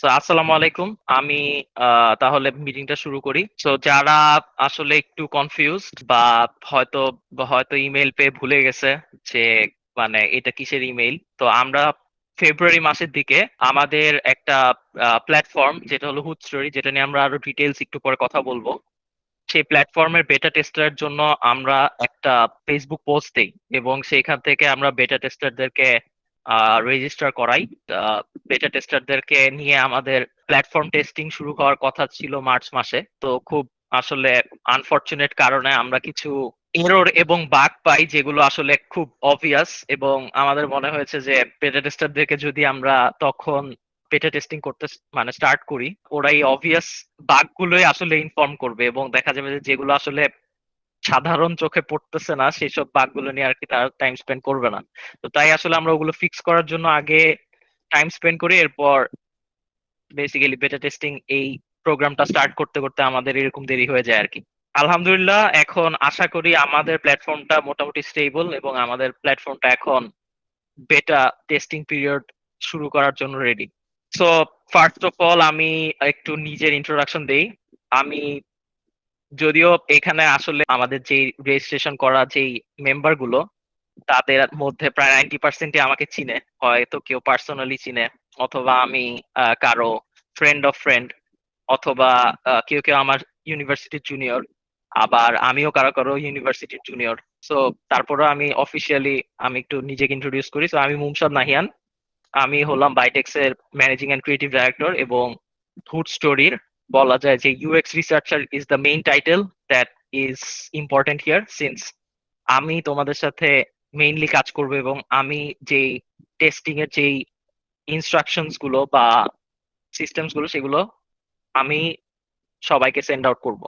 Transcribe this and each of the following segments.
আসসালামু আলাইকুম। আমি তাহলে মিটিংটা শুরু করি। যারা আসলে একটু কনফিউজড বা হয়তো হয়তো ইমেল পেয়ে ভুলে গেছে যে মানে এটা কিসের ইমেল, তো আমরা ফেব্রুয়ারি মাসের দিকে আমাদের একটা প্ল্যাটফর্ম যেটা হলো হুট স্টোরি, যেটা নিয়ে আমরা আরো ডিটেলস একটু পরে কথা বলবো। সেই প্ল্যাটফর্মের বেটা টেস্টারের জন্য আমরা একটা ফেসবুক পোস্ট দিই এবং সেইখান থেকে আমরা বেটা টেস্টারদেরকে রেজিস্টার করাই। বেটা টেস্টারদেরকে নিয়ে আমাদের প্ল্যাটফর্ম টেস্টিং শুরু হওয়ার কথা ছিল মার্চ মাসে। তো খুব আসলে আনফরচুনেট কারণে আমরা কিছু এরর এবং বাগ পাই যেগুলো আসলে খুব অবভিয়াস, এবং আমাদের মনে হয়েছে যে বেটা টেস্টারদেরকে যদি আমরা তখন বেটা টেস্টিং করতে মানে স্টার্ট করি, ওরা এই অবভিয়াস বাগ গুলোই আসলে ইনফর্ম করবে এবং দেখা যাবে যে যেগুলো আসলে সাধারণ চোখে পড়তেছে না সেসব বাগ গুলো নিয়ে আর কি তারা টাইম স্পেন্ড করবে না। তো তাই আসলে আমরা ওগুলো ফিক্স করার জন্য আগে টাইম স্পেন্ড করি, এরপর বেসিক্যালি বেটা টেস্টিং এই প্রোগ্রামটা স্টার্ট করতে করতে আমাদের এরকম দেরি হয়ে যায় আর কি। আলহামদুলিল্লাহ, এখন আশা করি আমাদের প্ল্যাটফর্মটা মোটামুটি স্টেবল এবং আমাদের প্ল্যাটফর্মটা এখন বেটা টেস্টিং পিরিয়ড শুরু করার জন্য ready. So first of all আমি একটু নিজের ইন্ট্রোডাকশন দেই। আমি যদিও এখানে আসলে আমাদের যে রেজিস্ট্রেশন করা যেই মেম্বার গুলো, তাদের মধ্যে প্রায় 90% আমাকে চিনে, হয়তো কেউ পার্সোনালি চিনে, অথবা আমি কারো ফ্রেন্ড অফ ফ্রেন্ড, অথবা কেউ কেউ আমার ইউনিভার্সিটির জুনিয়র, আবার আমিও কারো কারো ইউনিভার্সিটির জুনিয়র। সো তারপরে আমি অফিসিয়ালি আমি একটু নিজেকে ইন্ট্রোডিউস করি। সো আমি মুমসাদ নাহিয়ান। আমি হলাম বাইটেক্স এর ম্যানেজিং এন্ড ক্রিয়েটিভ ডাইরেক্টর, এবং হুড স্টোরির বলা যায় যে UX researcher is the main title that is important here, since আমি তোমাদের সাথে মেইনলি কাজ করব এবং আমি যেই টেস্টিং এর যেই ইনস্ট্রাকশনস গুলো বা সিস্টেমস গুলো সেগুলো আমি সবাইকে সেন্ড আউট করব।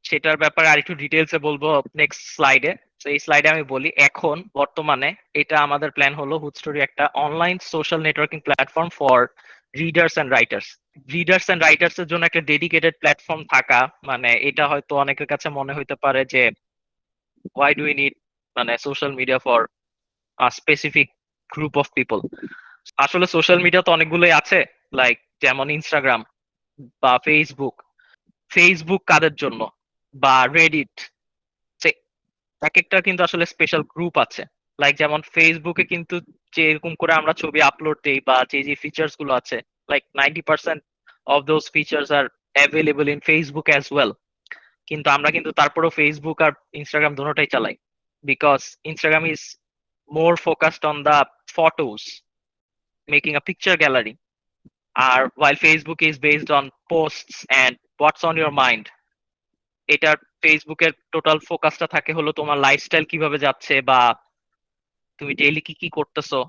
সেটার ব্যাপারে আরেকটু ডিটেলসে বলবো নেক্সট স্লাইডে। তো এই স্লাইডে আমি বলি এখন বর্তমানে এটা আমাদের প্ল্যান হলো হুড স্টোরি একটা online social networking platform for readers and writers. Readers and writers এর জন্য একটা ডেডিকেটেড প্ল্যাটফর্ম থাকা, মানে এটা হয়তো অনেকের কাছে মনে হইতে পারে যে ওয়াই ডু উই নিড মানে social media for specific group of people. আসলে সোশ্যাল মিডিয়া তো অনেকগুলোই আছে, লাইক যেমন ইনস্টাগ্রাম বা ফেসবুক। ফেসবুক কাদের জন্য, বা রেডিট, এক একটা কিন্তু আসলে স্পেশাল গ্রুপ আছে। লাইক যেমন ফেসবুকে কিন্তু যে এরকম করে আমরা ছবি আপলোড দেই বা যে যে ফিচার্স গুলো আছে, like 90% of those features are available in Facebook as well. কিন্তু আমরা কিন্তু তারপরেও ফেসবুক আর ইনস্টাগ্রাম দুটোটাই চালাই, because Instagram is more focused on the photos, making a picture gallery, আর while Facebook is based on posts and what's on your mind। এটার ফেসবুকের টোটাল ফোকাসটা থাকে হলো তোমার লাইফস্টাইল কিভাবে যাচ্ছে বা তুমি ডেইলি কি কি করতেছো।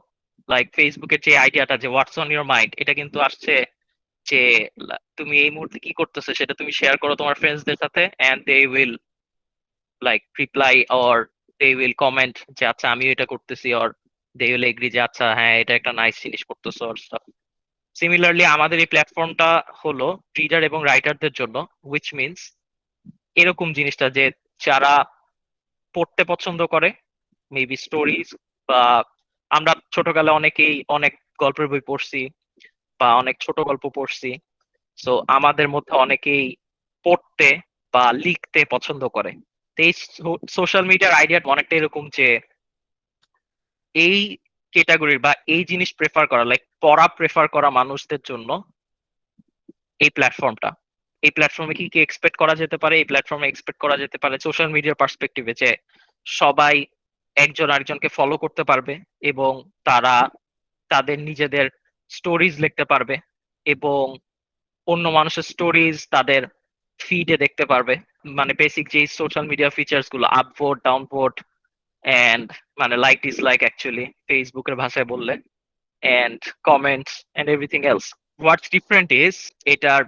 লাইক ফেসবুকের যে আইডিয়াটা যে হোয়াটস অন ইওর মাইন্ড, এটা কিন্তু আসছে যে তুমি এই মুহূর্তে কি করতেছো সেটা তুমি শেয়ার করো তোমার ফ্রেন্ডসদের সাথে, and they will like reply or they will comment যে আচ্ছা আমিও এটা করতেছি, অর দে উইল এগ্রি যে আচ্ছা হ্যাঁ এটা একটা নাইস জিনিস করতেছো অর স্টাফ। সিমিলারলি আমাদের এই প্ল্যাটফর্মটা হলো রিডার এবং রাইটারদের জন্য, হুইচ মিনস এরকম জিনিসটা যে যারা পড়তে পছন্দ করে, মেবি স্টোরিজ, বা আমরা ছোটকালে অনেকেই অনেক গল্পের বই পড়ছি বা অনেক ছোট গল্প পড়ছি। সো আমাদের মধ্যে অনেকেই পড়তে বা লিখতে পছন্দ করে। তো এই সোশ্যাল মিডিয়ার আইডিয়া অনেকটা এরকম যে এই ক্যাটাগরির বা এই জিনিস প্রেফার করা, লাইক পড়া প্রেফার করা মানুষদের জন্য এই প্ল্যাটফর্মটা। এই প্ল্যাটফর্মে কি কি এক্সপেক্ট করা যেতে পারে, এই প্ল্যাটফর্মে এক্সপেক্ট করা যেতে পারে সোশ্যাল মিডিয়ার পার্সপেক্টিভে যে সবাই একজন আরেকজনকে ফলো করতে পারবে এবং তারা তাদের নিজেদের স্টোরিজ লিখতে পারবে এবং অন্য মানুষের স্টোরিজ তাদের ফিডে দেখতে পারবে। মানে বেসিক যে সোশ্যাল মিডিয়া ফিচার্স গুলো, আপভোট ডাউনভোট এন্ড মানে লাইক ডিসলাইক অ্যাকচুয়ালি ফেসবুকের ভাষায় বললে, and comments and everything else. What's different is এটার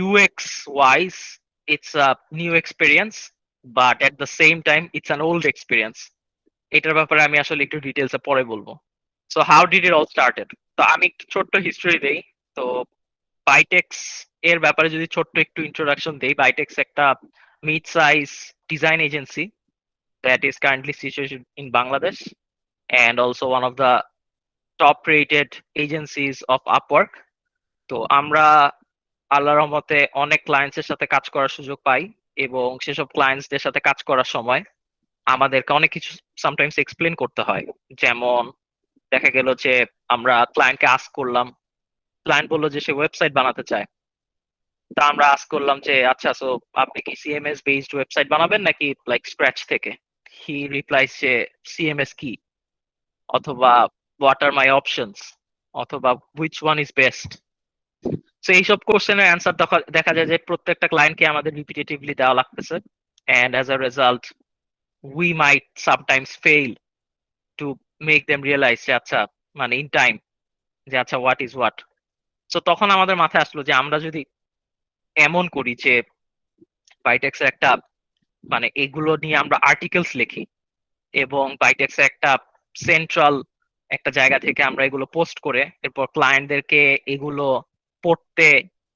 UX wise it's a new experience, but at the same time it's an old experience. এটার ব্যাপারে আমি আসলে একটু ডিটেলসে পরে বলবো। So how did it all started, তো আমি একটু ছোট্ট হিস্টরি দেই। তো বাইটেক্স এর ব্যাপারে যদি ছোট্ট একটু ইন্ট্রোডাকশন দেই, বাইটেক্স একটা mid size design agency that is currently situated in Bangladesh and also one of the top rated agencies of Upwork. তো আমরা আল্লাহর রহমতে অনেক ক্লায়েন্টস এর সাথে কাজ করার সুযোগ পাই, এবং সেসব ক্লায়েন্টসদের সাথে কাজ করার সময় আমাদেরকে অনেক কিছু সামটাইমস এক্সপ্লেন করতে হয়। যেমন দেখা গেল যে আমরা ক্লায়েন্টকে আস্ক করলাম, ক্লায়েন্ট বললো যে সে ওয়েবসাইট বানাতে চায়। তা আমরা আস্ক করলাম যে আচ্ছা, সো আপনি কি সিএমএস বেসড ওয়েবসাইট বানাবেন নাকি লাইক স্ক্র্যাচ থেকে? হি রিপ্লাইস যে সিএমএস কি, অথবা হোয়াট আর মাই অপশনস, অথবা হুইচ ওয়ান ইজ বেস্ট। তো এইসব কোশ্চেনের অ্যান্সার দেখা যায় যে প্রত্যেকটা ক্লায়েন্টকে আমাদের রিপিটেটিভলি দেওয়া লাগতেছে, and as a result we might sometimes fail to make them realise যে আচ্ছা, মানে ইন টাইম, যে আচ্ছা হোয়াট ইজ হোয়াট। তো তখন আমাদের মাথায় আসলো যে আমরা যদি এমন করি যে বাইটেক্স একটা, মানে এগুলো নিয়ে আমরা আর্টিকেলস লিখি, এবং বাইটেক্স একটা সেন্ট্রাল একটা জায়গা থেকে আমরা এগুলো পোস্ট করে এরপর ক্লায়েন্টদেরকে এগুলো পড়তে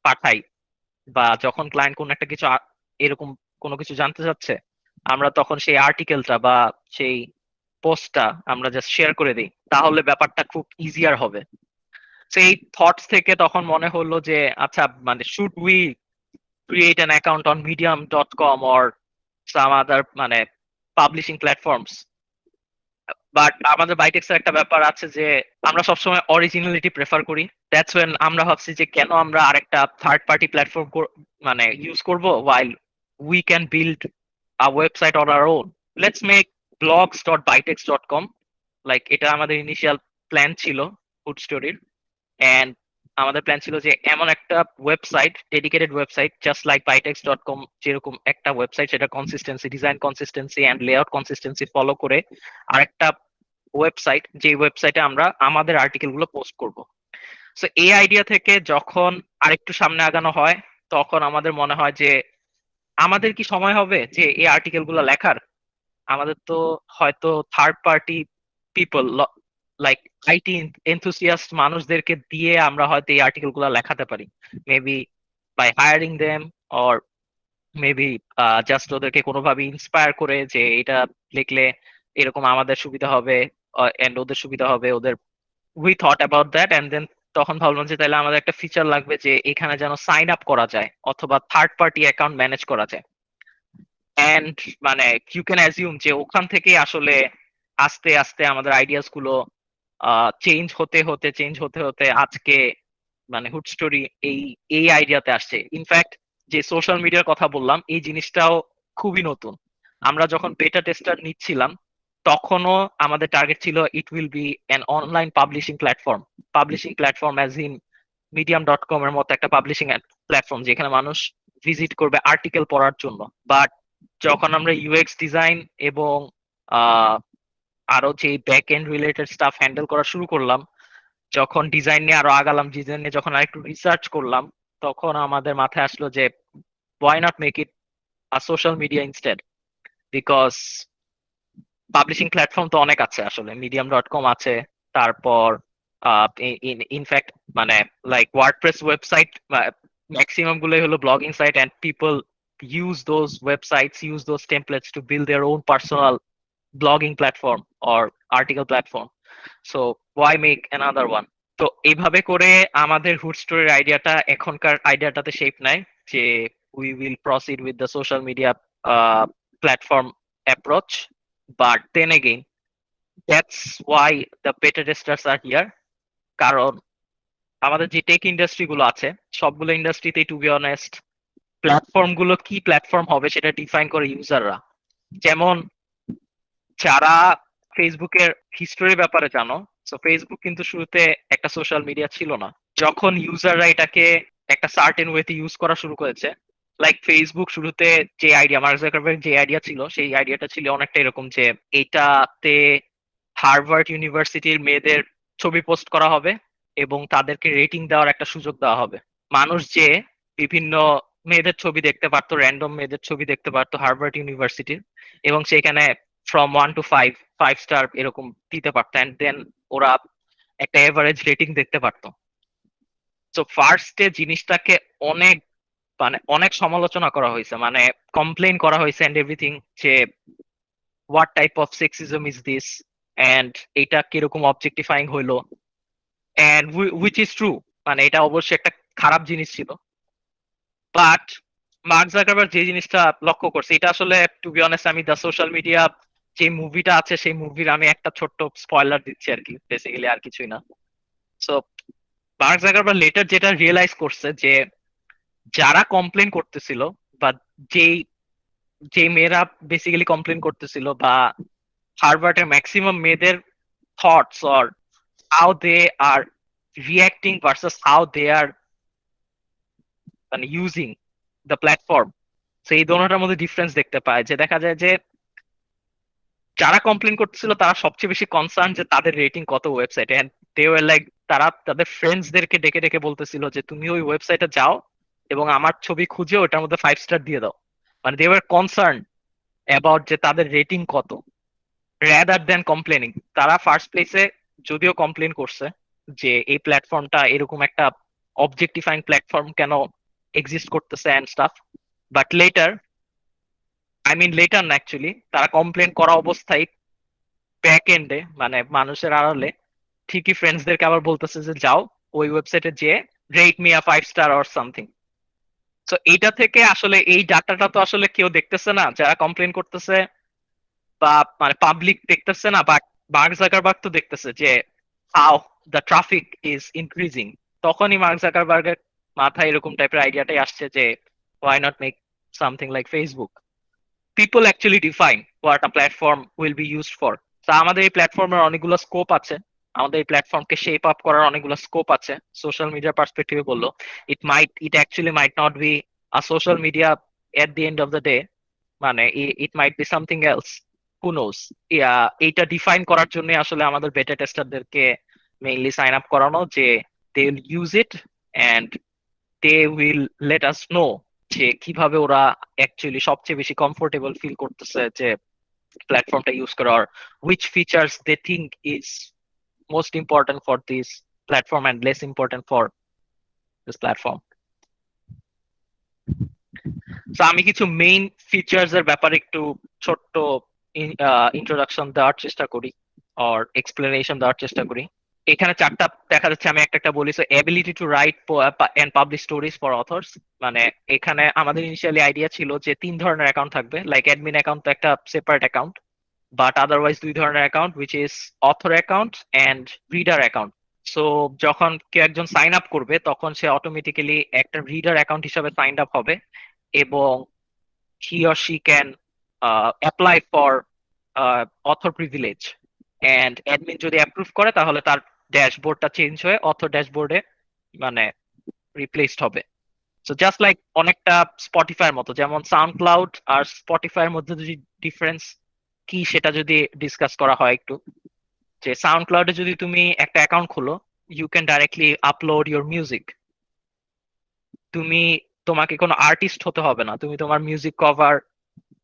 পাঠাই, বা যখন ক্লায়েন্ট কোন একটা কিছু এরকম কোনো কিছু জানতে চাচ্ছে, আমরা তখন সেই আর্টিকেলটা বা সেই পোস্টটা আমরা জাস্ট শেয়ার করে দিই, তাহলে ব্যাপারটা খুব ইজিয়ার হবে। সেই থটস থেকে তখন মনে হলো যে আচ্ছা, মানে should we create an account on medium.com or some other মানে পাবলিশিং প্ল্যাটফর্মস। বাট আমাদের বাইটেক্সের একটা ব্যাপার আছে যে আমরা সবসময় অরিজিনালিটি প্রেফার করি। দ্যাটস ওয়েন আমরা ভাবছি যে কেন আমরা আরেকটা থার্ড পার্টি প্ল্যাটফর্ম মানে ইউজ করব, while we can build a website on our own. Let's make blogs.bytex.com. Like এটা আমাদের ইনিশিয়াল প্ল্যান ছিল ফুড স্টোরির। এন্ড আমাদের প্ল্যান ছিল যে এমন একটা website, dedicated website just like bytex.com, যেরকম একটা ওয়েবসাইট সেটা consistency, design consistency and layout consistency follow করে আরেকটা ওয়েবসাইট, যে ওয়েবসাইটে আমরা আমাদের আর্টিকেল গুলো পোস্ট করব। সো এই আইডিয়া থেকে যখন আরেকটু সামনে আগানো হয়, তখন আমাদের মনে হয় যে আমাদের কি সময় হবে যে এই আর্টিকেল গুলো লেখার? আমাদের তো হয়তো third party people like IT enthusiast মানুষদেরকে দিয়ে আমরা হয়তো এই আর্টিকেল গুলো লেখাতে পারি, maybe by hiring them, or maybe just ওদেরকে কোনোভাবে ইন্সপায়ার করে যে এটা লিখলে এরকম আমাদের সুবিধা হবে এন্ড ওদের সুবিধা হবে ওদের। We thought about that, and then তখন ভাবলাম যে তাহলে আমাদের একটা ফিচার লাগবে যে এখানে যেন সাইন আপ করা যায় অথবা থার্ড পার্টি অ্যাকাউন্ট ম্যানেজ করা যায়। এন্ড মানে ইউ ক্যান অ্যাজিউম যে ওখান থেকে আসলে আস্তে আস্তে আমাদের আইডিয়াস গুলো চেঞ্জ হতে হতে আজকে মানে হুড স্টোরি এই এই আইডিয়াতে আসছে। ইনফ্যাক্ট যে সোশ্যাল মিডিয়ার কথা বললাম, এই জিনিসটাও খুবই নতুন। আমরা যখন বেটা টেস্টার নিচ্ছিলাম, তখনও আমাদের টার্গেট ছিল it will be an online publishing platform as in medium.com এর মতো একটা পাবলিশিং প্ল্যাটফর্ম, যেখানে মানুষ ভিজিট করবে আর্টিকেল পড়ার জন্য। বাট যখন আমরা ইউএক্স ডিজাইন এবং আহ, আরো যে back end related staff handle করা শুরু করলাম, যখন ডিজাইন নিয়ে আরো আগালাম, ডিজাইন নিয়ে যখন আরেকটু রিসার্চ করলাম, তখন আমাদের মাথায় আসলো যে why not make it a social media instead. Because publishing platform তো অনেক আছে, আসলে medium.com আছে, তারপর ইনফ্যাক্ট মানে লাইক ওয়ার্ডপ্রেস ওয়েবসাইট ম্যাক্সিমাম গুলোই হলো blogging site, and people use those templates to build their own personal blogging platform or article platform. So why make another one? তো এইভাবে করে আমাদের হুড স্টোরির আইডিয়াটা এখনকার আইডিয়াটাতে শেপ নেয় যে we will proceed with the social media platform approach. But then again, that's why the beta testers R here. কারণ আমাদের যে টেক ইন্ডাস্ট্রি গুলো আছে, সবগুলো ইন্ডাস্ট্রিতেই টু বি অনেস্ট প্ল্যাটফর্ম গুলো কি প্ল্যাটফর্ম হবে সেটা ডিফাইন করে ইউজাররা। যেমন যারা ফেসবুকের হিস্টোরির ব্যাপারে জানো, তো ফেসবুক কিন্তু শুরুতে একটা সোশ্যাল মিডিয়া ছিল না। যখন ইউজাররা এটাকে একটা সার্টেন ওয়েতে ইউজ করা শুরু করেছে, লাইক ফেসবুক শুরুতে যে আইডিয়া, মার্ক জাকারবার্গ যে আইডিয়া ছিল, সেই আইডিয়াটা ছিল অনেকটা এরকম যে এটাতে হার্ভার্ড ইউনিভার্সিটির মেয়েদের ছবি পোস্ট করা হবে এবং তাদেরকে রেটিং দেওয়ার একটা সুযোগ দেওয়া হবে। মানুষ যে বিভিন্ন মেয়েদের ছবি দেখতে পারতো, র্যান্ডম মেয়েদের ছবি দেখতে পারতো হার্ভার্ড ইউনিভার্সিটির, এবং সেখানে ফ্রম 1 to 5, 5 স্টার এরকম দিতে পারতো, অ্যান্ড দেন ওরা একটা এভারেজ রেটিং দেখতে পারতো। তো ফার্স্টে জিনিসটাকে অনেক মানে অনেক সমালোচনা করা হয়েছে, মানে কমপ্লেন করা হয়েছে এন্ড এভরিথিং, যে what type of sexism is this, and এটা কিরকম অবজেক্টিফাইং হইলো, এন্ড হুইচ ইজ ট্রু। মানে এটা অবশ্যই একটা খারাপ জিনিস ছিল। বাট মার্ক জাকারবার্গ যে জিনিসটা লক্ষ্য করছে, এটা আসলে টু বি অনেস্ট আমি দ্য সোশ্যাল মিডিয়া যে মুভিটা আছে সেই মুভির আমি একটা ছোট্ট স্পয়লার দিচ্ছি আর কি, বেসিক্যালি আর কিছুই না। সো মার্ক জাকারবার্গ লেটার যেটা রিয়েলাইজ করছে যে যারা কমপ্লেন করতেছিল, বা যেই যে মেয়েরা বেসিক্যালি কমপ্লেন করতেছিল, বা হার্ভার্ডের ম্যাক্সিমাম মেয়েদের thoughts or how they are reacting versus how they are মানে ইউজিং দ্য প্ল্যাটফর্ম, তো এই দোনোটার মধ্যে ডিফারেন্স দেখতে পায়। যে দেখা যায় যে যারা কমপ্লেন করতেছিল তারা সবচেয়ে বেশি কনসার্ন যে তাদের রেটিং কত ওয়েবসাইটে, এন্ড দে ওয়ার লাইক, তারা তাদের ফ্রেন্ডসদেরকে ডেকে ডেকে বলতেছিল যে তুমি ওই ওয়েবসাইটে যাও এবং আমার ছবি খুঁজে ওটার মধ্যে 5 স্টার দিয়ে দাও। মানে দে ওয়ার কনসার্ন অ্যাবাউট যে তাদের রেটিং কত, রেদার দেন কমপ্লেনিং। তারা ফার্স্ট প্লেসে যদিও কমপ্লেন করছে যে এই প্ল্যাটফর্মটা এরকম একটা অবজেক্টিফাইং প্ল্যাটফর্ম কেন এক্সিস্ট করতেছে and stuff, but later, I mean later না অ্যাকচুয়ালি, তারা কমপ্লেন করা অবস্থায় ব্যাক এন্ডে মানে মানুষের আড়ালে ঠিকই ফ্রেন্ডসদেরকে আবার বলতেছে যে যাও ওই ওয়েবসাইটে যে rate me a 5 star or something. তো এইটা থেকে আসলে এই ডাটাটা তো আসলে কেউ দেখতেছে না, যারা কমপ্লেন করতেছে বা মানে পাবলিক দেখতেছে না, বাট মার্ক জাকারবার্গ তো দেখতেছে যে how the traffic is increasing. তখনই মার্ক জাকারবার্গের মাথায় এরকম টাইপের আইডিয়াটাই আসছে যে why not make something like Facebook. People actually define what a platform will be used for. তা আমাদের এই প্ল্যাটফর্মের অনেকগুলো স্কোপ আছে, আমাদের এই প্ল্যাটফর্মকে শেপ আপ করার অনেকগুলো স্কোপ আছে। সোশ্যাল মিডিয়ার পার্সপেক্টিভে বললো, it actually might not be a social media at the end of the day, মানে it might be something else, who knows. এইটা ডিফাইন করার জন্য আসলে আমাদের বেটা টেস্টারদেরকে মেইনলি সাইন আপ করানো, যে they will use it and they will let us know যে কিভাবে ওরা অ্যাকচুয়ালি সবচেয়ে বেশি কমফোর্টেবল ফিল করতেছে যে প্ল্যাটফর্মটা ইউজ করার, which features they think is most important for this platform and less important for this platform. So আমি কিছু মেইন ফিচার্স এর ব্যাপারে একটু ছোট্ট ইন্ট্রোডাকশন দেওয়ার চেষ্টা করি, অর এক্সপ্লেনেশন দেওয়ার চেষ্টা করি। এখানে চারটা দেখা যাচ্ছে, আমি একটা একটা বলি। So ability to write and publish stories for authors, মানে এখানে আমাদের ইনিশিয়ালি আইডিয়া ছিল যে 3 ধরনের অ্যাকাউন্ট থাকবে, লাইক অ্যাডমিন অ্যাকাউন্ট তো একটা সেপারেট অ্যাকাউন্ট, বাট আদারওয়াইজ 2 ধরনের account, which is author account and reader account. So যখন কেউ একজন সাইন আপ করবে তখন সে অটোমেটিক্যালি একটা রিডার অ্যাকাউন্ট হিসাবে সাইন আপ হবে, এবং he or she can apply for author privilege, and admin যদি অ্যাপ্রুভ করে তাহলে তার ড্যাশবোর্ডটা চেঞ্জ হয়ে অথর ড্যাশবোর্ডে মানে রিপ্লেসড হবে। সো জাস্ট লাইক অনেকটা স্পটিফাইয়ের মতো, যেমন সাউন্ড ক্লাউড আর স্পটিফাইয়ের মধ্যে যদি ডিফারেন্স কি সেটা যদি ডিসকাস করা হয় একটু, যে সাউন্ড ক্লাউডে যদি তুমি একটা অ্যাকাউন্ট খোলো, you can directly upload your music. তুমি তোমাকে কোনো আর্টিস্ট হতে হবে না, তুমি তোমার মিউজিক কভার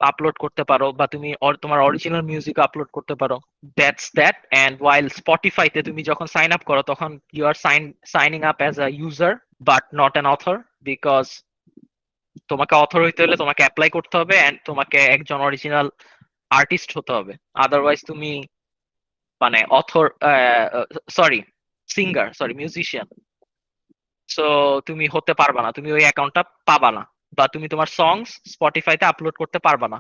আপলোড করতে পারো, বা তুমি তোমার অরিজিনাল মিউজিক আপলোড করতে পারো। That's that. এন্ড ওয়াইল স্পটিফাইতে তুমি যখন সাইন আপ করো তখন you are signing up as a user but not an author, because তোমাকে অথর হইতে হলে তোমাকে অ্যাপ্লাই করতে হবে এন্ড তোমাকে একজন অরিজিনাল আর্টিস্ট হতে হবে। আদারওয়াইজ তুমি মানে author, sorry singer, sorry musician, so তুমি হতে পারবা না, তুমি ওই অ্যাকাউন্টটা পাবা না, বা তুমি তোমার সংস স্পটিফাইতে আপলোড করতে পারবা না।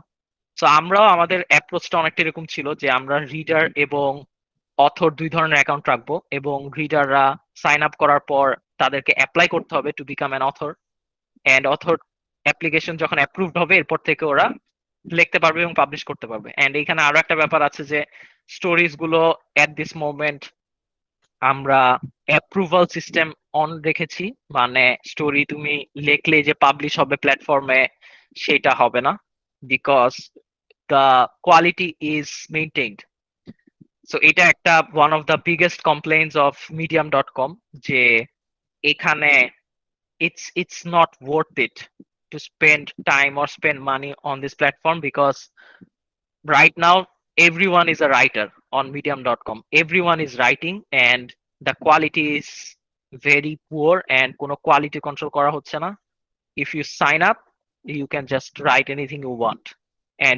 সো আমরাও আমাদের অ্যাপ্রোচটা অনেকটা এরকম ছিল যে আমরা রিডার এবং অথর 2 ধরনের অ্যাকাউন্ট রাখবো, এবং রিডাররা সাইন আপ করার পর তাদেরকে অ্যাপ্লাই করতে হবে to become an author, and author application যখন অ্যাপ্রুভড হবে এরপর থেকে ওরা লিখতে পারবে এবং পাবলিশ করতে পারবে। এন্ড এখানে আরো একটা ব্যাপার আছে যে স্টোরিজ গুলো এট দিস মোমেন্ট আমরা অ্যাপ্রুভাল সিস্টেম অন রেখেছি, মানে স্টোরি তুমি লিখলে যে পাবলিশ হবে প্ল্যাটফর্মে সেটা হবে না, because the quality is maintained. So এটা একটা one of the biggest complaints of medium dot com, যে এখানে it's not worth it to spend time or spend money on this platform, because right now everyone is a writer on medium.com, everyone is writing and the quality is very poor and কোনো quality control করা হচ্ছে না। If you sign up you can just write anything you want and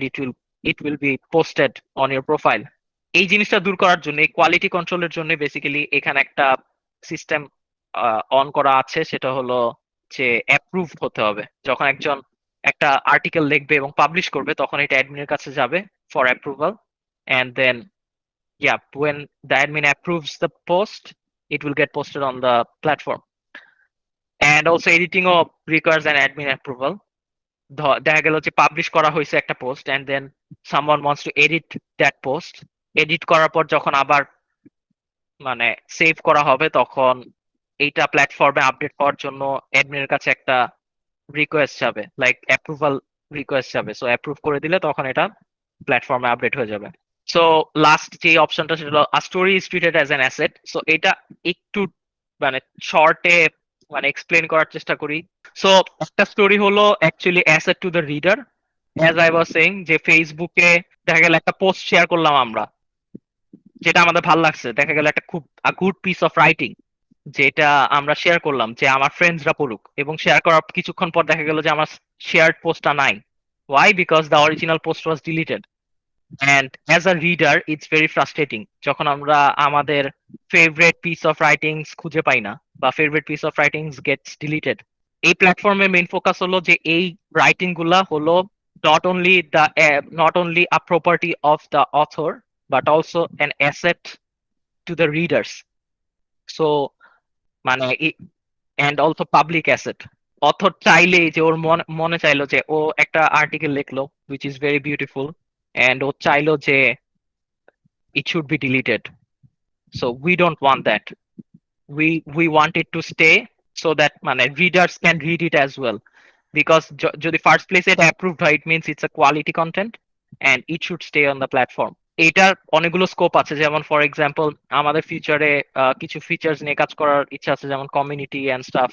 it will be posted on your profile. এই জিনিসটা দূর করার জন্য, এই কোয়ালিটি কন্ট্রোলের জন্য বেসিক্যালি এখানে একটা সিস্টেম অন করা আছে, সেটা হলো যে অ্যাপ্রুভ হতে হবে। যখন একজন একটা আর্টিকেল লিখবে এবং পাবলিশ করবে, তখন এটা অ্যাডমিনের কাছে যাবে for approval, and then when the admin approves the post, it will get posted on the platform. And also editing requires an admin approval. দেখা গেল যে পাবলিশ করা হয়েছে একটা post, and then someone wants to edit that post. Edit করার পর যখন আবার মানে সেভ করা হবে, তখন এইটা প্ল্যাটফর্মে আপডেট হওয়ার জন্য অ্যাডমিনের কাছে একটা রিকোয়েস্ট যাবে, লাইক অ্যাপ্রুভাল রিকোয়েস্ট যাবে। সো অ্যাপ্রুভ করে দিলে তখন এটা প্ল্যাটফর্মে আপডেট হয়ে যাবে। সো লাস্ট যে অপশনটা সেটা হলো story is treated as an asset. So এটা একটু মানে শর্টে মানে এক্সপ্লেন করার চেষ্টা করি। সো একটা স্টোরি হলো actually asset to the reader. As I was saying, যে ফেসবুকে দেখা গেল একটা পোস্ট শেয়ার করলাম আমরা, যেটা আমাদের ভালো লাগছে, দেখা গেল একটা খুব গুড পিস অফ রাইটিং, যেটা আমরা শেয়ার করলাম যে আমার ফ্রেন্ডসরা পড়ুক, এবং শেয়ার করার কিছুক্ষণ পর দেখা গেল যে আমার শেয়ার পোস্টটা নাই। Why? Because the original post was deleted. And as a reader it's very frustrating যখন আমরা আমাদের ফেভারিট পিস অফ রাইটিংস খুঁজে পাই না, বা favourite piece of writings gets deleted. এই প্ল্যাটফর্মের মেইন ফোকাস হলো যে এই রাইটিং গুলা হলো not only a property of the author but also an asset to the readers. So মানে and also public asset. অথর চাইলেই যে ওর মনে চাইলো যে ও একটা আর্টিকেল লিখলো which is very beautiful, and ও চাইলো যে it should be deleted. So we don't want that. We want it to stay so that মানে readers can read it as well. Because যদি ফার্স্ট প্লেসে এটা অ্যাপ্রুভড হয়, it means it's a quality content and it should stay on the platform. এটার অনেকগুলো scope আছে, যেমন for example আমাদের ফিউচারে কিছু ফিচার্স নিয়ে কাজ করার ইচ্ছা আছে, যেমন কমিউনিটি এন্ড স্টাফ।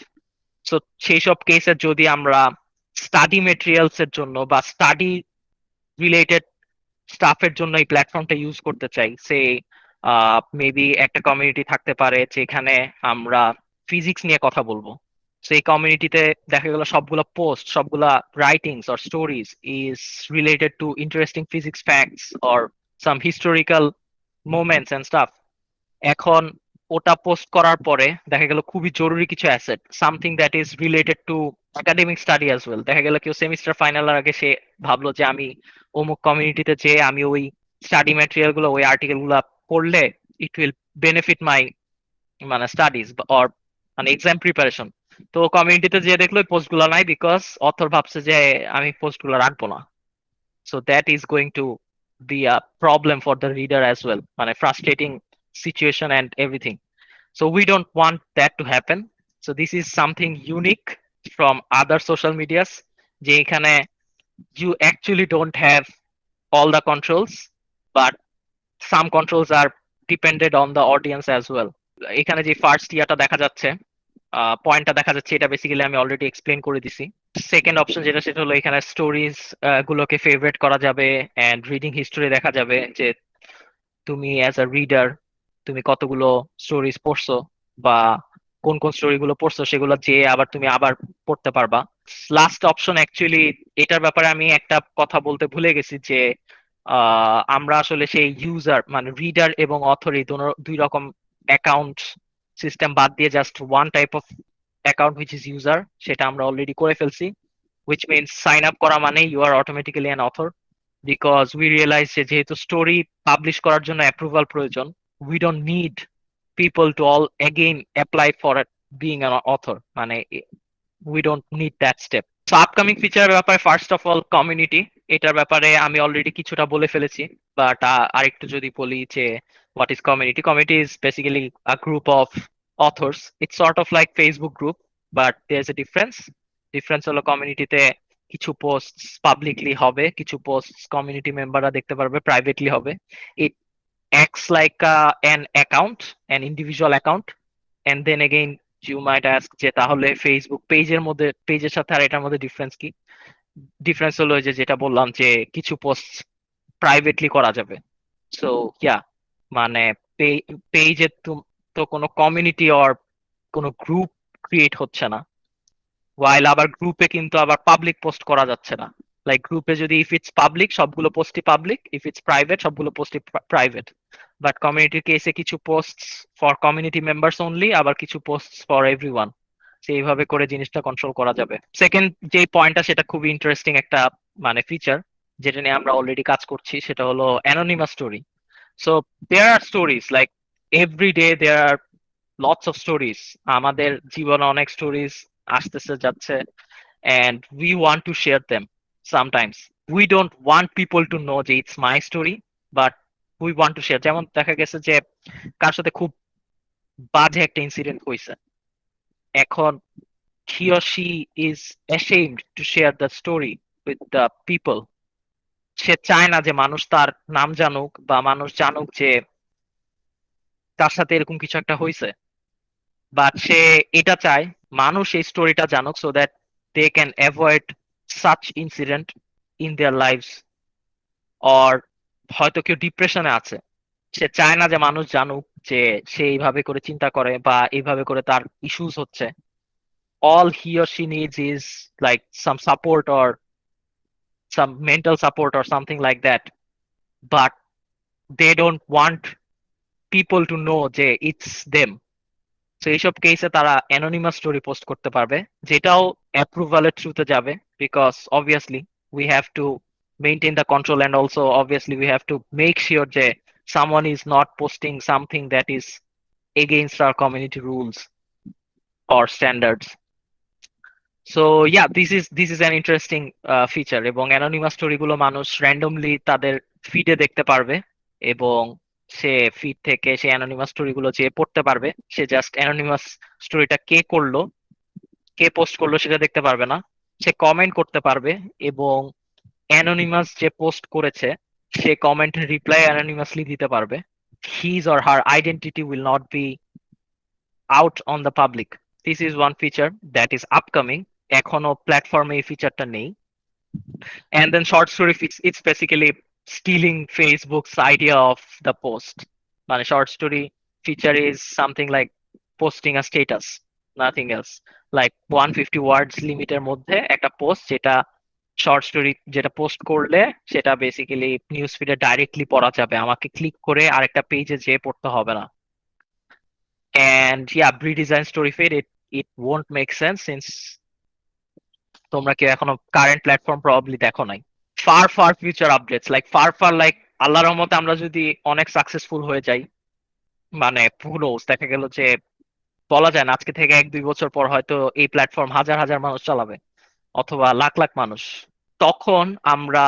সো সেই সব কেসে যদি আমরা স্টাডি মেটেরিয়ালস এর জন্য বা স্টাডি রিলেটেড স্টাফের জন্য এই প্ল্যাটফর্মটা ইউজ করতে চাই, সে মেবি একটা কমিউনিটি থাকতে পারে যেখানে আমরা ফিজিক্স নিয়ে কথা বলবো। সেই কমিউনিটিতে দেখা গেল সবগুলা পোস্ট, সবগুলা writings or stories is related to interesting physics facts or some historical moments and stuff. এখন ওটা পোস্ট করার পরে দেখা গেল খুবই জরুরি কিছু asset, something that is related two academic study as well. দেখা গেল কেউ সেমিস্টার ফাইনালের আগে সে ভাবলো যে আমি অমুক কমিউনিটিতে যে আমি ওই স্টাডি ম্যাটেরিয়াল গুলো, ওই আর্টিকেল গুলা পড়লে ইট উইল বেনিফিট মাই মানে স্টাডিজ অর মানে এক্সাম প্রিপারেশন। তো কমিউনিটিতে যে দেখলো ওই পোস্ট গুলো নাই, বিকজ অথর ভাবছে যে আমি পোস্ট গুলো রাখবো না। So that is going to be a problem for the reader as well, মানে frustrating situation and everything. So we don't want that to happen. So this is something unique from other social medias, যে এখানে you actually don't have all the controls, but some controls are dependent on the audience as well. এখানে যে first ইয়ারটা দেখা যাচ্ছে, পয়েন্টটা দেখা যাচ্ছে, এটা বেসিক্যালি আমি অলরেডি এক্সপ্লেন করে দিছি। সেকেন্ড অপশন যেটা, সেটা হলো এখানে স্টোরিজ গুলোকে ফেভারিট করা যাবে এন্ড রিডিং হিস্টোরি দেখা যাবে, যে তুমি অ্যাজ আ রিডার তুমি কতগুলো স্টোরিজ পড়ছো, বা কোন কোন স্টোরি গুলো পড়ছো সেগুলো যে আবার তুমি আবার পড়তে পারবা। লাস্ট অপশন অ্যাকচুয়ালি এটার ব্যাপারে আমি একটা কথা বলতে ভুলে গেছি, যে আমরা আসলে সেই ইউজার মানে রিডার এবং অথর এই দুই রকম অ্যাকাউন্ট সিস্টেম বাদ দিয়ে just one type of account which is user, সেটা আমরা অলরেডি করে ফেলছি। which means সাইন আপ করা মানে you are automatically an author. Because we realise যে যেহেতু স্টোরি পাবলিশ করার জন্য অ্যাপ্রুভাল প্রয়োজন, we don't need people to all again apply for being an author, মানে we don't need that step. So upcoming ফিচারের ব্যাপারে ফার্স্ট অফ অল কমিউনিটি, এটার ব্যাপারে আমি অলরেডি কিছুটা বলে ফেলেছি, বাট আরেকটু যদি বলি যে what is community. Community is basically a group of authors. It's sort of like Facebook group, but there's a difference. Difference হলো কমিউনিটিতে কিছু পোস্ট পাবলিকলি হবে, কিছু পোস্ট কমিউনিটি মেম্বাররা দেখতে পারবে প্রাইভেটলি হবে। ইট acts like an account, an individual account. And then again you might ask যে তাহলে ফেসবুক পেজের মধ্যে, পেজের সাথে আর এটার মধ্যে ডিফারেন্স কি? ডিফারেন্স হলো যে যেটা বললাম যে কিছু পোস্ট প্রাইভেটলি করা যাবে। সো ইয়া, মানে পেজে তো কোনো কমিউনিটি অর কোনো গ্রুপ ক্রিয়েট হচ্ছে না, ওয়াইল আবার গ্রুপে কিন্তু আবার পাবলিক পোস্ট করা যাচ্ছে না। লাইক গ্রুপে যদি ইফ ইটস পাবলিক সবগুলো পোস্টই পাবলিক, ইফ ইটস প্রাইভেট সবগুলো পোস্টই প্রাইভেট। বাট কমিউনিটির কেসে কিছু post for community members only, আবার কিছু পোস্ট ফর এভরিওয়ান। সেইভাবে করে জিনিসটা কন্ট্রোল করা যাবে। সেকেন্ড যে পয়েন্টটা সেটা খুবই ইন্টারেস্টিং একটা মানে ফিচার, যেটা নিয়ে আমরা অলরেডি কাজ করছি, সেটা হলো anonymous story. So there are stories like every day there are lots of stories. আমাদের জীবনে অনেক স্টোরিজ আসতেছে যাচ্ছে, and we want to share them. Sometimes we don't want people to know যে it's my story, but we want to share. যেমন দেখা গেছে যে কার সাথে খুব বাজে একটা ইনসিডেন্ট হয়েছে, এখন he or she is ashamed to share the story with the people. সে চায় না যে মানুষ তার নাম জানুক বা মানুষ জানুক যে তার সাথে এরকম কিছু একটা হয়েছে, বাট সে এটা চায় মানুষ এই স্টোরিটা জানুক so that they can avoid such incident in their lives. Or হয়তো কেউ ডিপ্রেশনে আছে, সে চায় না যে মানুষ জানুক যে সে এইভাবে করে চিন্তা করে বা এইভাবে করে তার ইস্যুস হচ্ছে। All he or she needs is like some support or some mental support or something like that, but they don't want people to know যে it's them. তো এইসব কেসে তারা অ্যানোনিমাস স্টোরি পোস্ট করতে পারবে, যেটাও অ্যাপ্রুভালের থ্রুতে যাবে, because obviously we have to maintain the control and also obviously we have to make sure যে someone is not posting something that is against our community rules or standards. So yeah this is an interesting feature, এবং anonymous story গুলো মানুষ randomly তাদের ফিডে দেখতে পারবে, এবং সে feed থেকে সে anonymous story গুলো যে পড়তে পারবে, সে জাস্ট অ্যানোনিমাস স্টোরিটা কে করলো, কে পোস্ট করলো সেটা দেখতে পারবে না। সে কমেন্ট করতে পারবে, এবং অ্যানোনিমাস যে পোস্ট করেছে সে কমেন্টের রিপ্লাই অ্যানোনিমাসলি দিতে পারবে। His or her identity will not be out on the public. This is one feature that is upcoming, এখনো প্ল্যাটফর্মে এই ফিচারটা নেই। And then short story it's basically stealing Facebook's idea of the post. মানে short story feature is something like posting a status, nothing else. Like 150 words লিমিটের মধ্যে একটা post, যেটা short story যেটা পোস্ট করলে সেটা বেসিক্যালি নিউজ ফিডে ডাইরেক্টলি পড়া যাবে, আমাকে ক্লিক করে আরেকটা পেজে যেয়ে পড়তে হবে না। And yeah, pre-design story feed, it won't make sense since তোমরা কেউ এখনো কারেন্ট প্ল্যাটফর্ম প্রবাবলি দেখো নাই। Far far future updates, like far like আল্লাহর রহমতে আমরা যদি অনেক সাকসেসফুল হয়ে যাই, মানে পুরো দেখা গেল যে বলা যায় না আজকে থেকে 1-2 বছর পর হয়তো এই প্ল্যাটফর্ম হাজার হাজার মানুষ চালাবে, অথবা লাখ লাখ মানুষ। তখন আমরা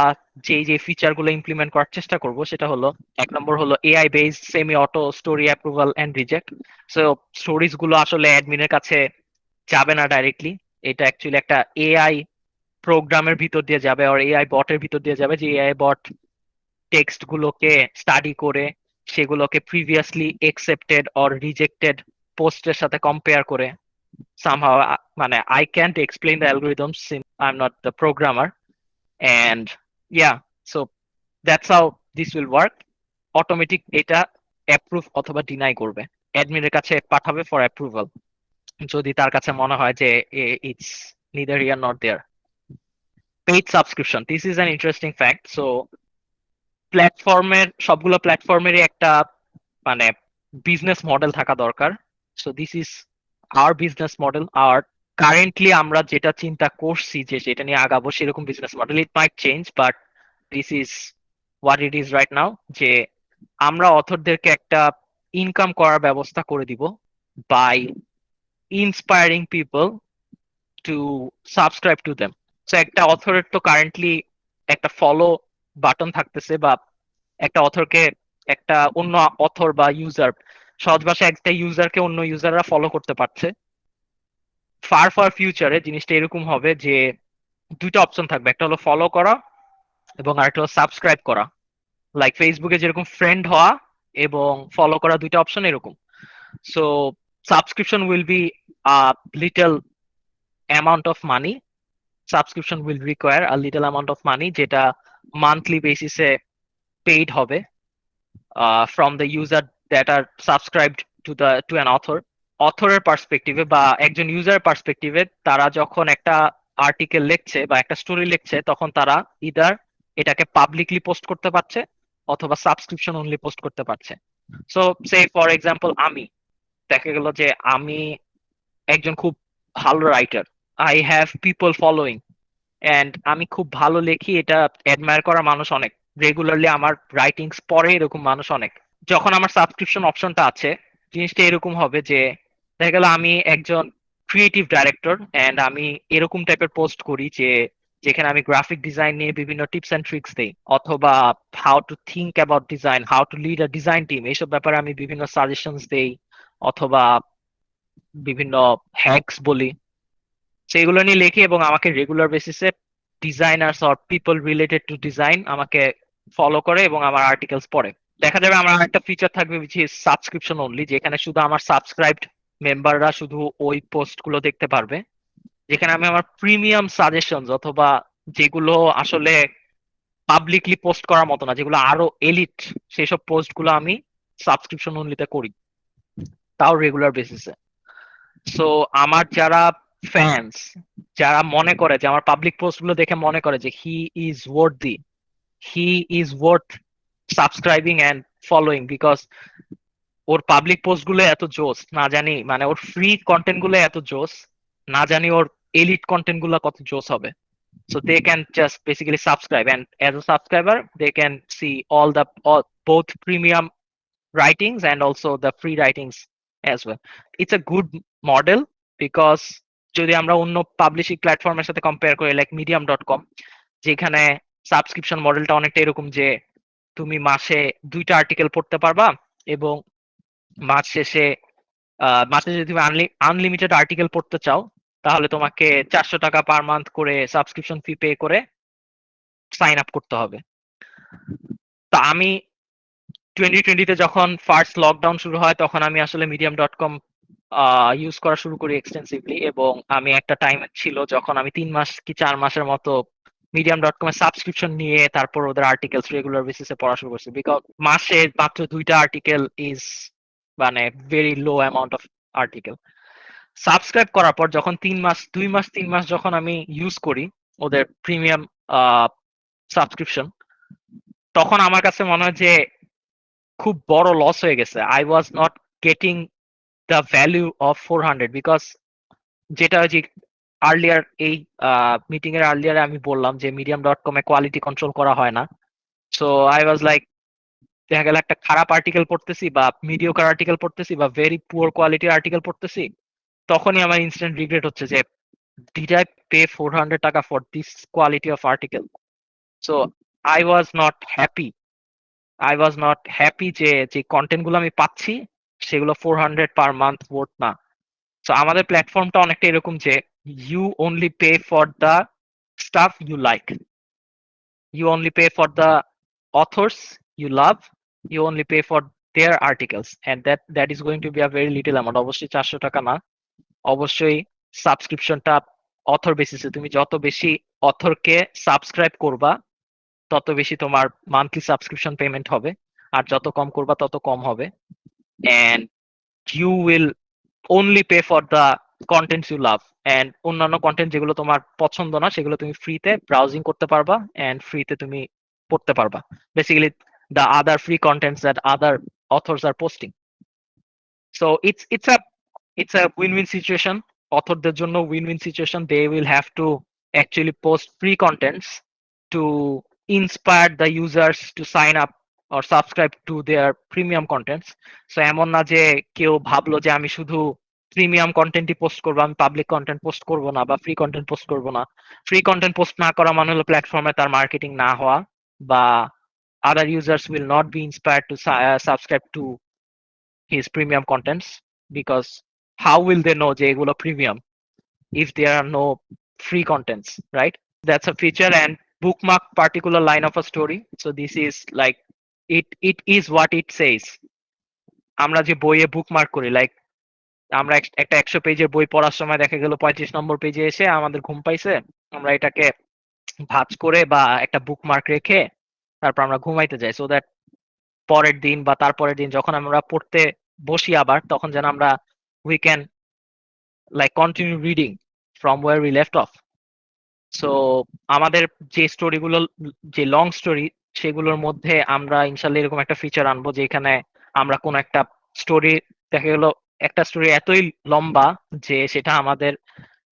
যে যে ফিচার গুলো ইমপ্লিমেন্ট করার চেষ্টা করব সেটা হলো, এক নম্বর হলো AI based semi auto story approval and reject. So stories গুলো আসলে অ্যাডমিনের কাছে যাবে না ডাইরেক্টলি, এটা অ্যাকচুয়ালি একটা এআই প্রোগ্রামের ভিতর দিয়ে যাবে, আর এআই বটের ভিতর দিয়ে যাবে, যে এআই বট টেক্সট গুলোকে স্টাডি করে সেগুলোকে প্রিভিয়াসলি একসেপ্টেড অর রিজেক্টেড পোস্টের সাথে কম্পেয়ার করে somehow মানে I can't explain the algorithms since I'm not the programmer. And yeah, so that's how this will work. Automatic এটা অ্যাপ্রুভ অথবা ডিনাই করবে, অ্যাডমিনের কাছে পাঠাবে ফর অ্যাপ্রুভাল, যদি তার কাছে মনে হয় যে it's neither here not there. Paid subscription, this is an interesting fact. So সবগুলো প্ল্যাটফর্মেরই একটা মানে বিজনেস মডেল থাকা দরকার। So this is our business model, আর কারেন্টলি আমরা যেটা চিন্তা করছি যে সেটা নিয়ে আগাবো সেরকম business model. It might change, but this is what it is right now, যে আমরা অথরদেরকে একটা ইনকাম করার ব্যবস্থা করে দিব by inspiring people to subscribe to them. So একটা অথরের তো কারেন্টলি একটা ফলো বাটন থাকতেছে, বা একটা অথরকে একটা অন্য অথর বা ইউজার, সহজ ভাষায় একটা ইউজারকে অন্য ইউজাররা ফলো করতে পারছে। ফার ফার ফিউচারে জিনিসটা এরকম হবে যে দুইটা অপশন থাকবে, একটা হলো ফলো করা এবং আরেকটা হলো সাবস্ক্রাইব করা। লাইক ফেসবুকে যেরকম ফ্রেন্ড হওয়া এবং ফলো করা দুইটা অপশন এরকম। So subscription will be a little amount of money, subscription will require a little amount of money, যেটা মান্থলি বেসিসে পেইড হবে from the user that are subscribed to an author. অথরের পার্সপেক্টিভে বা একজন ইউজার পার্সপেক্টিভে তারা যখন একটা আর্টিকেল লিখছে বা একটা স্টোরি লিখছে, তখন তারা ইদার এটাকে পাবলিকলি পোস্ট করতে পারছে অথবা সাবস্ক্রিপশন অনলি পোস্ট করতে পারছে। সো সে ফর এক্সাম্পল আমি, দেখা গেল যে আমি একজন খুব ভালো writer, I have people following, and আমি খুব ভালো লিখি, এটা অ্যাডমায়ার করা মানুষ অনেক, রেগুলারলি আমার রাইটিংস পড়ে এরকম মানুষ অনেক। যখন আমার সাবস্ক্রিপশন অপশনটা আছে, জিনিসটা এরকম হবে যে দেখা গেল আমি একজন ক্রিয়েটিভ ডাইরেক্টর এন্ড আমি এরকম টাইপের পোস্ট করি যে যেখানে আমি গ্রাফিক ডিজাইন নিয়ে বিভিন্ন টিপস এন্ড ট্রিক্স দেই, অথবা how to think about design, how to lead a design team, এইসব ব্যাপারে আমি বিভিন্ন সাজেশনস দেই, অথবা বিভিন্ন হ্যাকস বলি, সেইগুলো নিয়ে লেখি এবং আমাকে রেগুলার বেসিসে designers or people related to design আমাকে ফলো করে এবং আমার আর্টিকেলস পড়ে। দেখা যাবে আমার একটা ফিচার থাকবে উইচ ইজ সাবস্ক্রিপশন অনলি, যেখানে শুধু আমার সাবস্ক্রাইবড মেম্বাররা শুধু ওই পোস্ট গুলো দেখতে পারবে, যেখানে আমি আমার প্রিমিয়াম সাজেশন অথবা যেগুলো আসলে পাবলিকলি পোস্ট করার মতো না, যেগুলো আরো এলিট, সেই সব পোস্ট গুলো আমি সাবস্ক্রিপশন অনলিতে করি, তাও রেগুলার বেসিসে। সো আমার যারা ফ্যান্স, যারা মনে করে যে আমার পাবলিক পোস্ট গুলো দেখে মনে করে যে is worthy he is worth subscribing and following, because or public post গুলো এত জোস না জানি, মানে ওর ফ্রি কন্টেন্ট গুলো এত জোস না জানি, ওর এলিট কন্টেন্ট গুলো কত জোস হবে। So they can just basically subscribe, and as a subscriber they can see all both premium writings and also the free writings as well. It's a good model because যদি আমরা অন্য publishing প্ল্যাটফর্মের সাথে compare করি like medium.com, যেখানে subscription মডেলটা অনেকটা এরকম যে তুমি মাসে 2টা আর্টিকেল পড়তে পারবা এবং মাস শেষে মাসে যদি তুমি আনলিমিটেড আর্টিকেল পড়তে চাও, তাহলে তোমাকে 400 টাকা পার মান্থ করে সাবস্ক্রিপশন ফি পে করে সাইন আপ করতে হবে। তা আমি 2020-তে যখন ফার্স্ট লকডাউন শুরু হয়, তখন আমি আসলে medium.com ইউজ করা শুরু করি এক্সটেন্সিভলি, এবং আমি একটা টাইম ছিল যখন আমি 3 মাস কি 4 মাসের মতো medium.com এর সাবস্ক্রিপশন নিয়ে তারপর ওদের আর্টিকেলস রেগুলার বেসিসে পড়া শুরু করছি, বিকজ মাসে মাত্র 2টা আর্টিকেল ইজ মানে very low amount of article. Subscribe করার পর যখন 2 মাস 3 মাস যখন আমি ইউজ করি ওদের প্রিমিয়াম সাবস্ক্রিপশন, তখন আমার কাছে মনে হয় যে খুব বড় লস হয়ে গেছে। I was not getting the value of 400, because যেটা যে আর্লিয়ার এই মিটিং এর আর্লিয়ারে আমি বললাম যে medium.com এ কোয়ালিটি কন্ট্রোল করা হয় না। সো আই ওয়াজ লাইক, দেখা গেল একটা খারাপ আর্টিকেল পড়তেছি বা মিডিওকার আর্টিকেল পড়তেছি বা ভেরি পুয়ার কোয়ালিটির আর্টিকেল পড়তেছি, তখনই আমার ইনস্ট্যান্ট রিগ্রেট হচ্ছে যে did I pay 400 টাকা for this quality of article? So I was not happy. I was not happy যে যে কন্টেন্ট গুলো আমি পাচ্ছি সেগুলো 400 পার মান্থ ওয়ার্থ না। সো আমাদের প্ল্যাটফর্মটা অনেকটা এরকম যে you only pay for the stuff you like. You only pay for the authors you love. You only pay for their articles, and that is going to be a very little amount. অবশ্যই 400 টাকা না, অবশ্যই সাবস্ক্রিপশনটা author বেসিসে, তুমি যত বেশি অথরকে subscribe করবা তত বেশি তোমার মান্থলি সাবস্ক্রিপশন পেমেন্ট হবে, আর যত কম করবা তত কম হবে। And you will only pay for the contents you love, and অন্যান্য কন্টেন্ট যেগুলো তোমার পছন্দ না সেগুলো তুমি ফ্রিতে ব্রাউজিং করতে পারবা এন্ড ফ্রিতে তুমি পড়তে পারবা। Basically the other free contents that other authors are posting. So it's a win-win situation. অথরদের জন্য win-win situation. They will have to actually post free contents to inspire the users to sign up or subscribe to their premium contents. So এমন না যে কেউ ভাবলো যে আমি শুধু premium কন্টেন্টই post করবো, আমি পাবলিক কন্টেন্ট পোস্ট করবো না বা ফ্রি কন্টেন্ট পোস্ট করবো না। ফ্রি কন্টেন্ট পোস্ট না করা মানে হলো প্ল্যাটফর্মে তার মার্কেটিং না হওয়া, বা other users will not be inspired to subscribe to his premium contents, because how will they know যে এগুলো premium if there are no free contents, right? That's a feature. And bookmark particular line of a story. So this is like it is what it says. আমরা যে বইয়ে bookmark করি, like আমরা একটা 100 পেজের বই পড়ার সময় দেখা গেল 35 নম্বর পেজে এসে আমাদের ঘুম পাইছে, আমরা এটাকে ভাঁজ করে বা একটা বুকমার্ক রেখে তারপর আমরা ঘুমাইতে যাই, সো দ্যাট পরের দিন বা তারপরের দিন যখন আমরা পড়তে বসি আবার, তখন যেন আমরা we can like continue reading from where we left off. So আমাদের যে স্টোরিগুলো, যে লং স্টোরি, সেগুলোর মধ্যে আমরা ইনশাল্লাহ এরকম একটা ফিচার আনবো যেখানে আমরা কোন একটা স্টোরি, দেখা গেল একটা স্টোরি এতই লম্বা যে সেটা আমাদের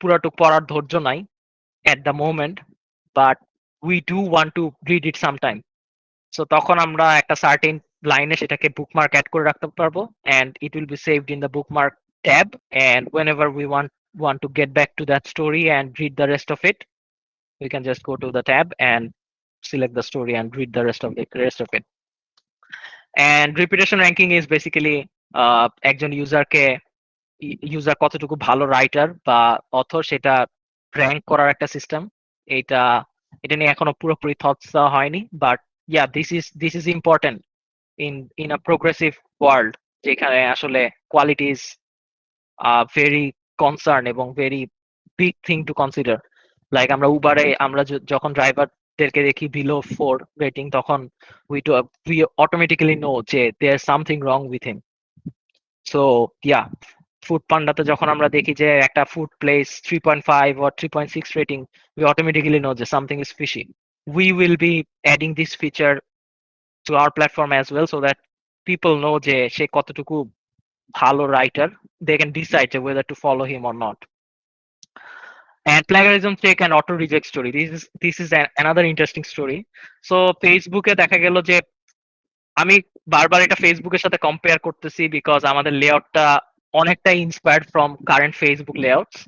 পুরাটুক পড়ার ধৈর্য নাই at the moment, but we do want to read it sometime. So তখন আমরা একটা সার্টেন লাইনে সেটাকে বুকমার্ক অ্যাড করে রাখতে পারবো, and it will be saved in the bookmark tab, and whenever we want to get back to that story and read the rest of it, we can just go to the tab and select the story and read the rest of it. And reputation ranking is basically একজন user কতটুকু ভালো writer বা author সেটা rank করার একটা system. এটা এটা নিয়ে এখনো পুরোপুরি থটস দেওয়া হয়নি, but yeah, this is important in in a progressive world, যেখানে আসলে কোয়ালিটি ইজ ভেরি কনসার্ন এবং very big thing to consider. Like আমরা উবারে আমরা যখন ড্রাইভারদেরকে দেখি বিলো 4 রেটিং, তখন উই উই অটোমেটিক্যালি নো যে there something wrong with him. So yeah, food পান্ডাতে যখন আমরা দেখি যে একটা food place 3.5 or 3.6 rating, we automatically know that something is fishy. We will be adding this feature to our platform as well, so that people know যে সে কতটুকু ভালো writer, they can decide whether to follow him or not. And plagiarism check and auto reject story, this is another interesting story. So ফেসবুকে দেখা গেল যে আমি বারবার এটা ফেসবুকের সাথে কম্পেয়ার করতেছি, বিকজ আমাদের লেআউটটা অনেকটাই inspired from current Facebook layouts,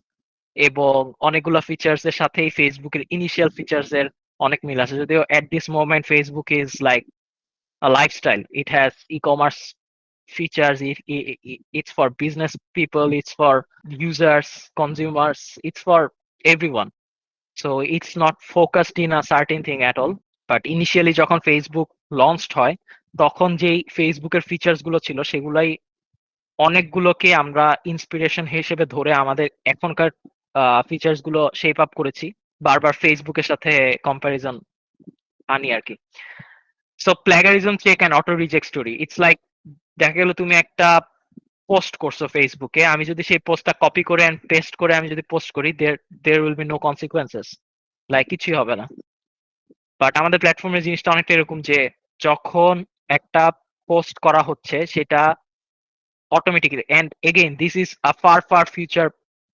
এবং অনেকগুলো ফিচার্স এর সাথেই ফেসবুকের ইনিশিয়াল ফিচার্স এর অনেক মিল আছে। যদিও at this moment Facebook is like a lifestyle, it has e commerce features, it's for business people, it's for users, consumers, it's for everyone. So it's not focused in a certain thing at all. But initially যখন Facebook launched হয়, তখন যেই ফেসবুকের features গুলো ছিল সেগুলাই অনেকগুলোকে আমরা inspiration হিসেবে ধরে আমাদের এখনকার ফিচার্স গুলো শেপ আপ করেছি, বারবার ফেসবুকের সাথে কম্পারিজন আনি আর কি। So plagiarism check and auto reject story, it's like দেখা গেল তুমি একটা পোস্ট করছো ফেসবুকে, আমি যদি সেই পোস্টটা কপি করে এন্ড পেস্ট করে আমি যদি পোস্ট করি, there will be no consequences, like কিছুই হবে না। বাট আমাদের প্ল্যাটফর্মের জিনিসটা অনেকটা এরকম যে যখন একটা পোস্ট করা হচ্ছে সেটা automatically, and again this is a far far future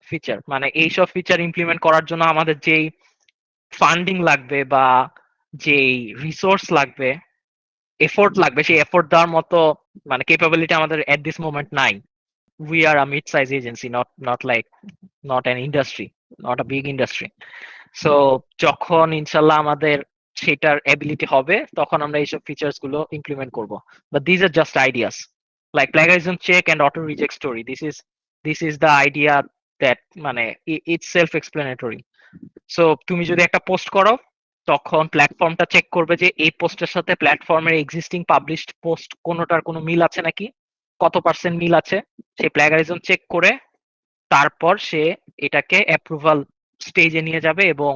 feature, মানে এইসব ফিচার ইমপ্লিমেন্ট করার জন্য আমাদের যেই ফান্ডিং লাগবে বা যেই রিসোর্স লাগবে, এফোর্ট লাগবে, সেই এফোর্ট দেওয়ার মতো মানে কেপাবিলিটি আমাদের এট দিস মোমেন্ট নাই। We are a mid size agency, not an industry, not a big industry. So যখন ইনশাল্লাহ আমাদের সেটার এবিলিটি হবে, তখন আমরা এইসব ফিচার্স গুলো ইমপ্লিমেন্ট করব। But these are just ideas, like plagiarism check and auto reject story, this is the idea that, মানে ইটস সেলফ এক্সপ্লেনেটরি। সো তুমি যদি একটা পোস্ট করো, তখন প্ল্যাটফর্মটা চেক করবে যে এই পোস্টের সাথে প্ল্যাটফর্মের এক্সিস্টিং পাবলিশড পোস্ট কোনোটার কোনো মিল আছে নাকি, কত পার্সেন্ট মিল আছে, সেই প্লাগারিজম চেক করে তারপর সে এটাকে অ্যাপ্রুভাল স্টেজে নিয়ে যাবে, এবং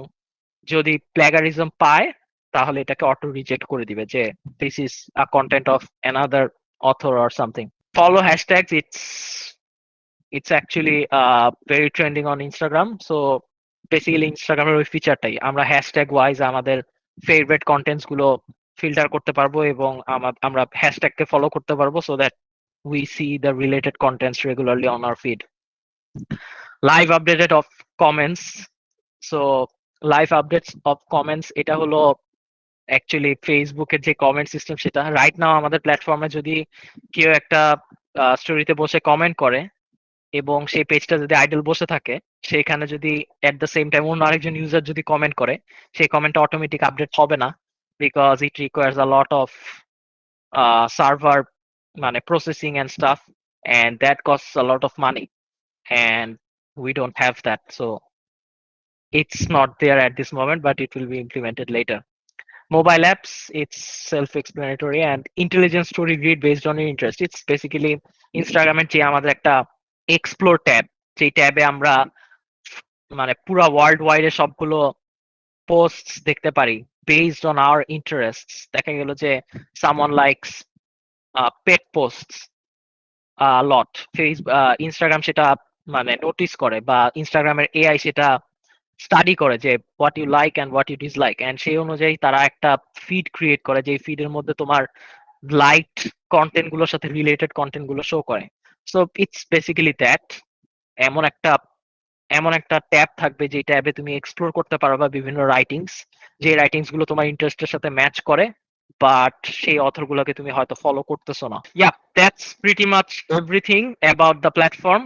যদি প্লাগারিজম পায় তাহলে এটাকে অটো রিজেক্ট করে দিবে যে this is a content of another author or something. Follow hashtags, it's actually very trending on Instagram. So basically ইনস্টাগ্রামের ওই ফিচারটাই, আমরা হ্যাশট্যাগ ওয়াইজ আমাদের ফেভারিট কন্টেন্টস গুলো ফিল্টার করতে পারবো, এবং আমরা হ্যাশট্যাগকে ফলো করতে পারবো, so that we see the related contents regularly on our feed. Live updated of comments. So live updates of comments, এটা হলো অ্যাকচুয়ালি ফেসবুকের যে কমেন্ট সিস্টেম, সেটা রাইট নাও আমাদের প্ল্যাটফর্মে যদি কেউ একটা স্টোরিতে বসে কমেন্ট করে এবং সেই পেজটা যদি আইডল বসে থাকে, সেখানে যদি এট দ্য সেম টাইম অন্য আরেকজন ইউজার যদি কমেন্ট করে, সেই কমেন্টটা অটোমেটিক আপডেট হবে না, because it requires a lot of server মানে processing and stuff, and that costs a lot of money, and we don't have that. So it's not there at this moment, but it will be implemented later. Mobile apps, it's self-explanatory, and intelligent story grid based on your interest. It's basically ইনস্টাগ্রামের যে আমাদের একটা explore tab, যেই ট্যাবে আমরা মানে পুরা world ওয়াইডে সবগুলো পোস্ট দেখতে পারি বেসড অন আওয়ার ইন্টারেস্ট। দেখা গেল যে সামওয়ান লাইকস পেট পোস্ট লট, ইনস্টাগ্রাম সেটা মানে নোটিস করে, বা ইনস্টাগ্রামের এআই সেটা স্টাডি করে যে what you like and what you dislike, and সেই অনুযায়ী তারা একটা ফিড ক্রিয়েট করে, যে ফিডের মধ্যে তোমার লাইট কন্টেন্ট গুলোর সাথে রিলেটেড কন্টেন্ট গুলো শো করে। So it's basically that. এমন একটা এমন একটা ট্যাব থাকবে যে ট্যাবে তুমি এক্সপ্লোর করতে পারবা বিভিন্ন রাইটিংস, যে রাইটিংস গুলো তোমার ইন্টারেস্টের সাথে ম্যাচ করে, বাট সেই অথর গুলোকে তুমি হয়তো ফলো করতেছো না। Yeah, that's pretty much everything about the platform.